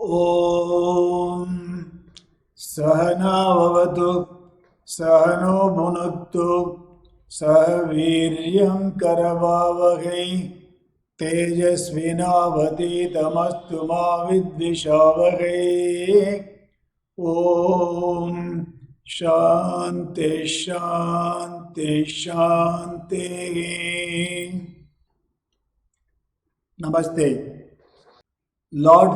ॐ सहनाववतु सहनो भुनक्तु सह वीर्यं करवावहै तेजस्विनावतीतमस्तु मा विद्विषावहै। ॐ शान्ति शान्ति शान्तिः। Namaste. Lord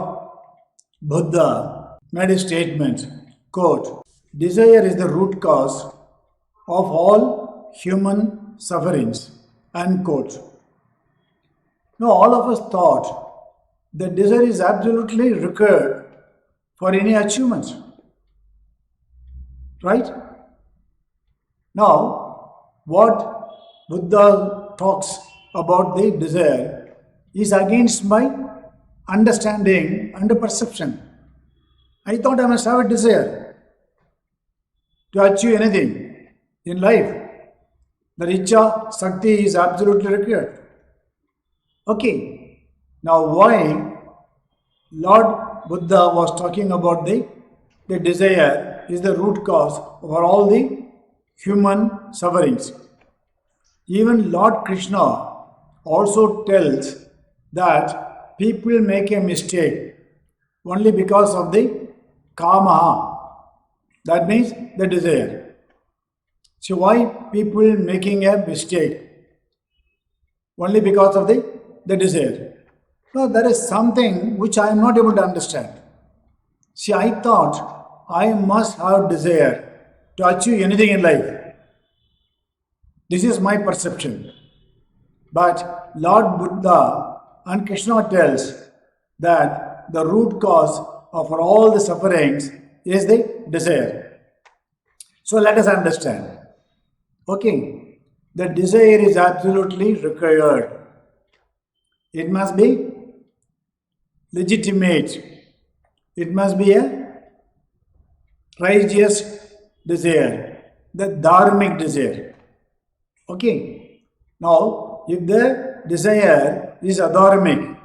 Buddha made a statement, quote, "Desire is the root cause of all human sufferings," unquote. Now, all of us thought that desire is absolutely required for any achievement. Right? Now, what Buddha talks about the desire is against my understanding and perception. I thought I must have a desire to achieve anything in life. The Icha Sakti is absolutely required. Okay, now why Lord Buddha was talking about the desire is the root cause for all the human sufferings. Even Lord Krishna also tells that people make a mistake only because of the kama. That means the desire. So why people making a mistake? Only because of the desire. No, there is something which I am not able to understand. See, I thought I must have desire to achieve anything in life. This is my perception. But Lord Buddha and Krishna tells that the root cause of all the sufferings is the desire. So let us understand. Okay, the desire is absolutely required. It must be legitimate. It must be a righteous desire, the dharmic desire. Okay, now if the desire is adharmic,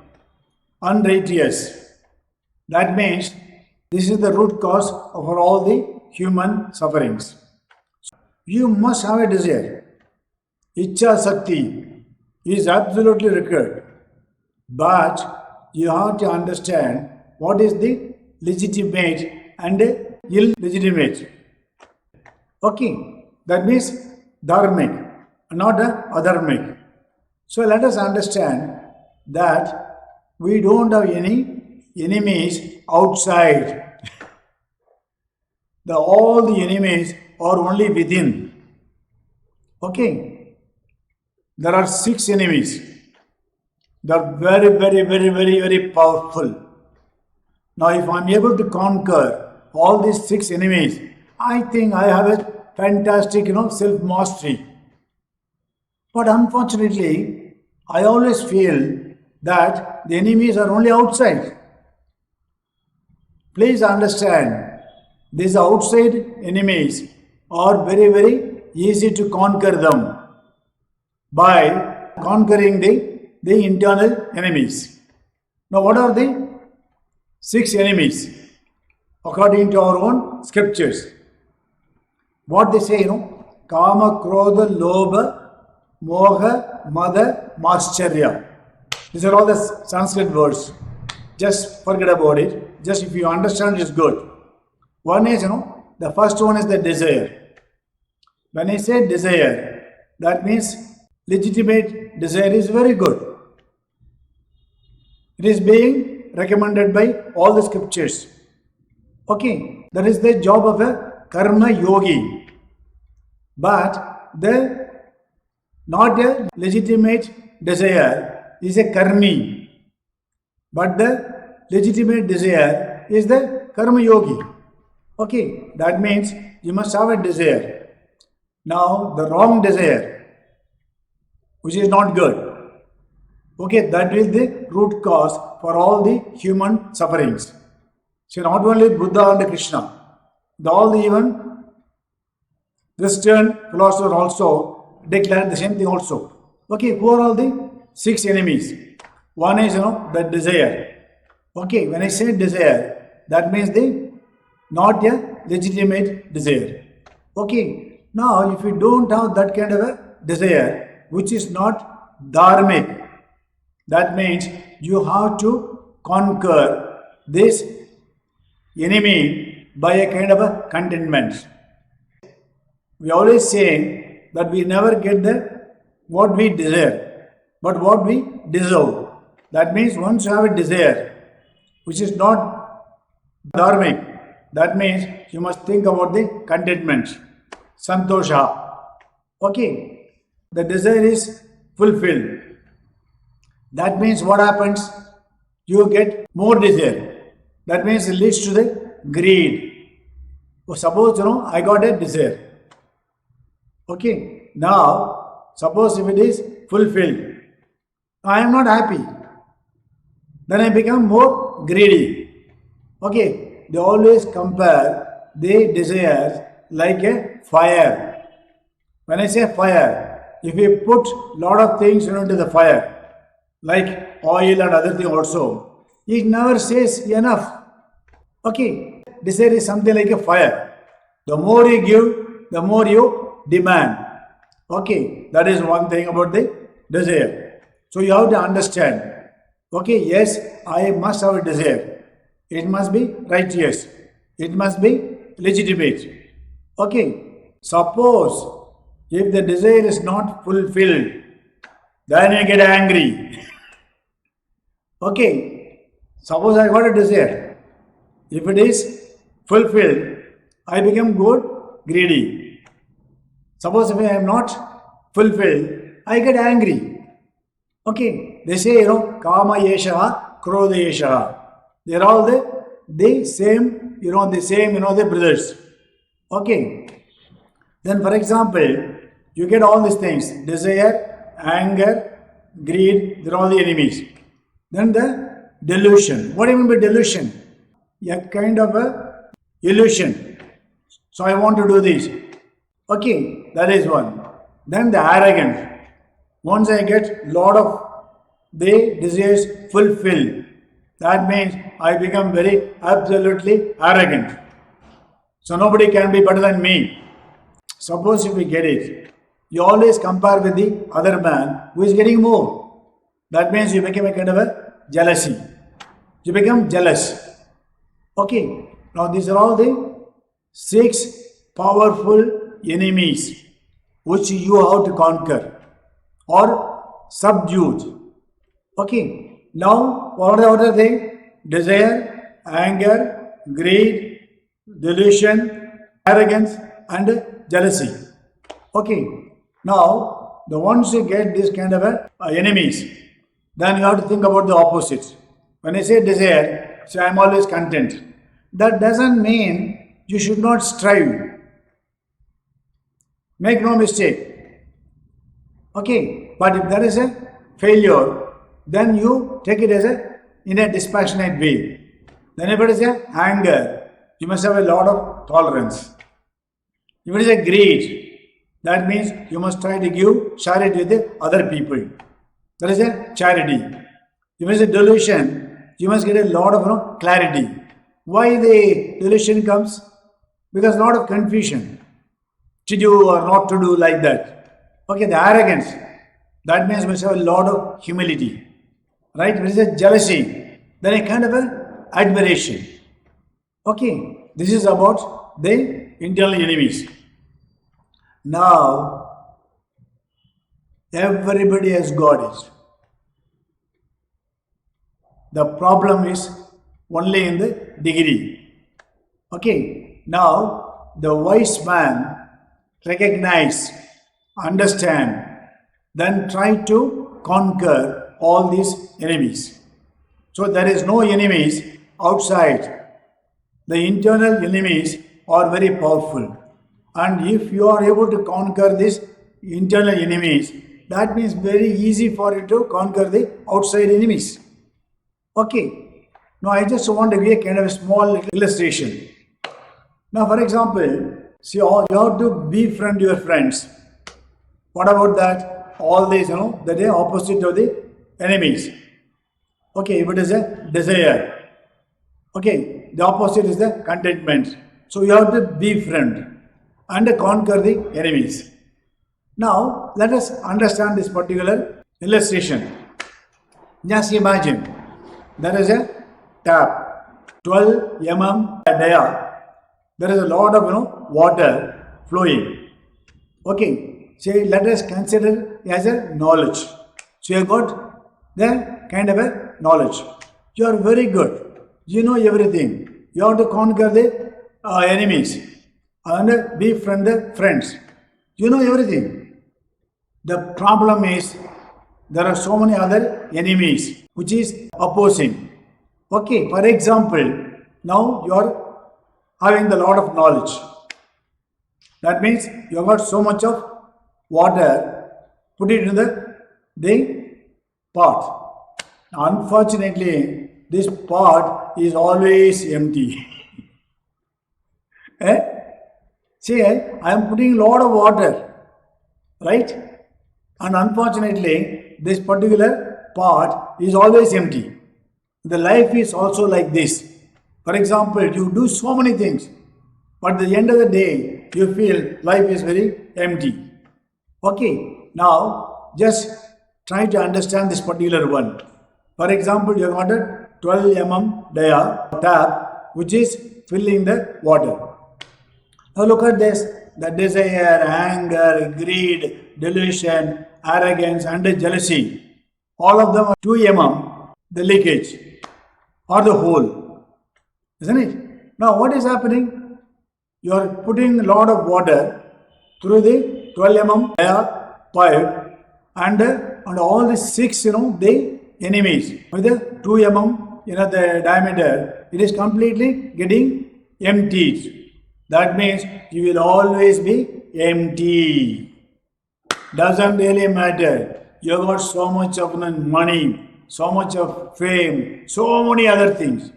unrighteous, that means this is the root cause of all the human sufferings. You must have a desire. Icha Sakti is absolutely required. But you have to understand what is the legitimate and illegitimate. Okay, that means dharmic, not adharmic. So let us understand that we don't have any enemies outside. All the enemies are only within. Okay, there are 6 enemies. They are very, very, very, very, very powerful. Now, if I am able to conquer all these 6 enemies, I think I have a fantastic, self-mastery. But unfortunately, I always feel that the enemies are only outside. Please understand, these outside enemies are very, very easy to conquer them by conquering the internal enemies. Now, what are the 6 enemies according to our own scriptures? What they say, Kama, Krodha, Lobha, Moha, Mada, Mascharya. These are all the Sanskrit words. Just forget about it. Just if you understand, it's good. One is, the first one is the desire. When I say desire, that means legitimate desire is very good. It is being recommended by all the scriptures. Okay, that is the job of a karma yogi. But the not a legitimate desire is a karmi. But the legitimate desire is the karma yogi. Okay, that means you must have a desire. Now, the wrong desire, which is not good. Okay, that is the root cause for all the human sufferings. So not only Buddha and Krishna, all the even Western philosophers also declared the same thing also. Okay, who are all the 6 enemies? One is, the desire. Okay, when I say desire, that means the not a legitimate desire. Okay, now if you don't have that kind of a desire, which is not dharmic, that means you have to conquer this enemy by a kind of a contentment. We always say that we never get the what we desire, but what we deserve. That means once you have a desire, which is not dharmic, that means you must think about the contentment, santosha. Okay, the desire is fulfilled. That means what happens? You get more desire. That means it leads to the greed. So suppose I got a desire. Okay, now suppose if it is fulfilled, I am not happy. Then I become more greedy. Okay, they always compare the desires like a fire. When I say fire, if you put lot of things into the fire, like oil and other thing also, it never says enough. Okay, desire is something like a fire. The more you give, the more you demand. Okay, that is one thing about the desire. So you have to understand. Okay, yes, I must have a desire. It must be righteous. It must be legitimate. Okay, suppose if the desire is not fulfilled, then you get angry. Okay, suppose I got a desire. If it is fulfilled, I become good, greedy. Suppose if I am not fulfilled, I get angry. Okay, they say, kama yesha, krodha yesha. They are all the same, the brothers. Okay. Then, for example, you get all these things: desire, anger, greed. They're all the enemies. Then the delusion. What do you mean by delusion? A kind of a illusion. So I want to do this. Okay, that is one. Then the arrogance. Once I get lot of the desires fulfilled, that means I become very absolutely arrogant. So nobody can be better than me. Suppose if we get it, you always compare with the other man who is getting more. That means you become a kind of a jealousy. You become jealous. Okay, now these are all the 6 powerful enemies which you have to conquer or subdued. Okay, now what are the other things? Desire, anger, greed, delusion, arrogance, and jealousy. Okay, now the once you get this kind of enemies, then you have to think about the opposite. When I say desire, say I am always content. That doesn't mean you should not strive. Make no mistake. Okay, but if there is a failure, then you take it as in a dispassionate way. Then if it is a anger, you must have a lot of tolerance. If it is a greed, that means you must try to give charity with the other people. That is a charity. If it is a delusion, you must get a lot of clarity. Why the delusion comes? Because a lot of confusion. To do or not to do, like that. Okay, the arrogance, that means we must have a lot of humility. Right? There is a jealousy, then a kind of admiration. Okay, this is about the internal enemies. Now, everybody has got it. The problem is only in the degree. Okay, now the wise man recognize, understand, then try to conquer all these enemies. So there is no enemies outside. The internal enemies are very powerful. And if you are able to conquer these internal enemies, that means very easy for you to conquer the outside enemies. Okay. Now I just want to give a kind of a small illustration. Now for example, see, you have to befriend your friends. What about that? All these, that are opposite of the enemies. Okay, if it is a desire, Okay, the opposite is the contentment. So you have to befriend and conquer the enemies. Now let us understand this particular illustration. Just imagine there is a tap, 12 dia. There is a lot of water flowing. Okay, so let us consider as a knowledge. So you have got the kind of a knowledge. You are very good. You know everything. You have to conquer the enemies and befriend the friends. You know everything. The problem is there are so many other enemies which is opposing. Okay, for example, now you are having the lot of knowledge. That means you have got so much of water, put it in the pot. Unfortunately, this pot is always empty. Eh? See, I am putting a lot of water, right? And unfortunately, this particular pot is always empty. The life is also like this. For example, you do so many things, but at the end of the day, you feel life is very empty. Okay, now just try to understand this particular one. For example, you have got a 12 dia tap which is filling the water. Now look at this, the desire, anger, greed, delusion, arrogance and jealousy. All of them are 2 the leakage or the hole. Isn't it? Now what is happening? You are putting a lot of water through the 12 dia pipe and all the 6 the enemies with the 2 the diameter, it is completely getting emptied. That means you will always be empty. Doesn't really matter. You have got so much of money, so much of fame, so many other things.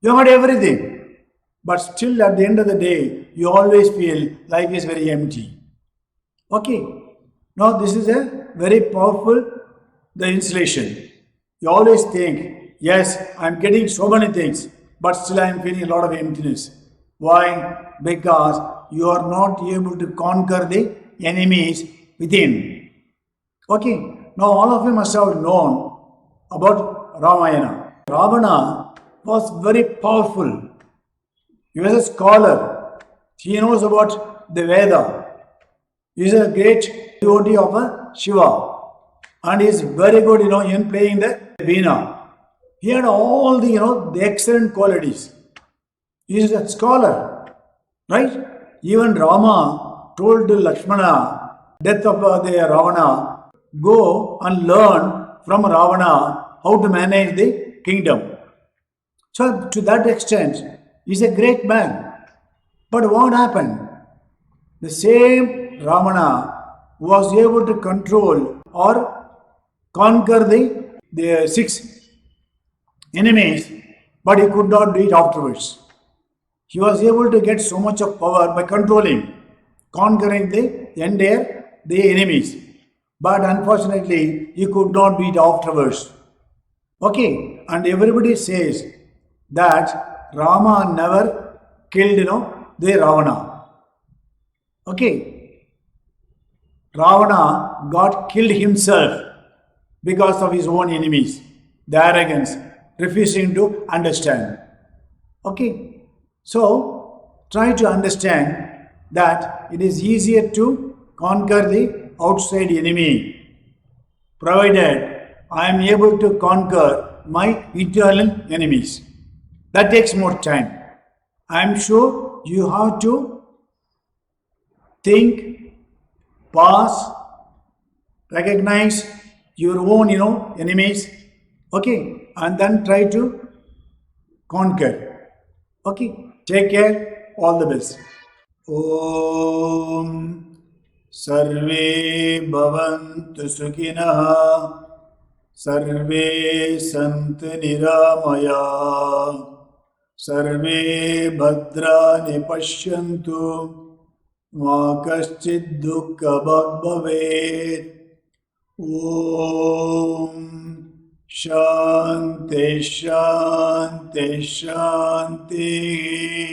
You have got everything. But still at the end of the day, you always feel life is very empty. Okay. Now this is a very powerful the installation. You always think, yes, I am getting so many things, but still I am feeling a lot of emptiness. Why? Because you are not able to conquer the enemies within. Okay, now all of you must have known about Ramayana. Ravana was very powerful. He was a scholar. He knows about the Veda. He is a great devotee of Shiva. And he is very good, in playing the veena. He had all the, the excellent qualities. He is a scholar, right? Even Rama told Lakshmana, death of the Ravana, go and learn from Ravana how to manage the kingdom. So to that extent, he is a great man. But what happened? The same Ravana was able to control or conquer the 6 enemies, but he could not do it afterwards. He was able to get so much of power by controlling, conquering the entire the enemies. But unfortunately, he could not do it afterwards. Okay, and everybody says that Rama never killed, the Ravana. Okay, Ravana got killed himself because of his own enemies, the arrogance, refusing to understand. Okay. So, try to understand that it is easier to conquer the outside enemy, provided I am able to conquer my internal enemies. That takes more time. I am sure you have to think, pause, recognize your own, enemies, okay, and then try to conquer. Okay. Take care. All the best. Om Sarve Bhavantu Sukhinah Sarve Sant Niramaya Sarve Bhadrani Pashyantu Ma Kaschid Dukkha Bhavet Om Shanti, Shanti, Shanti.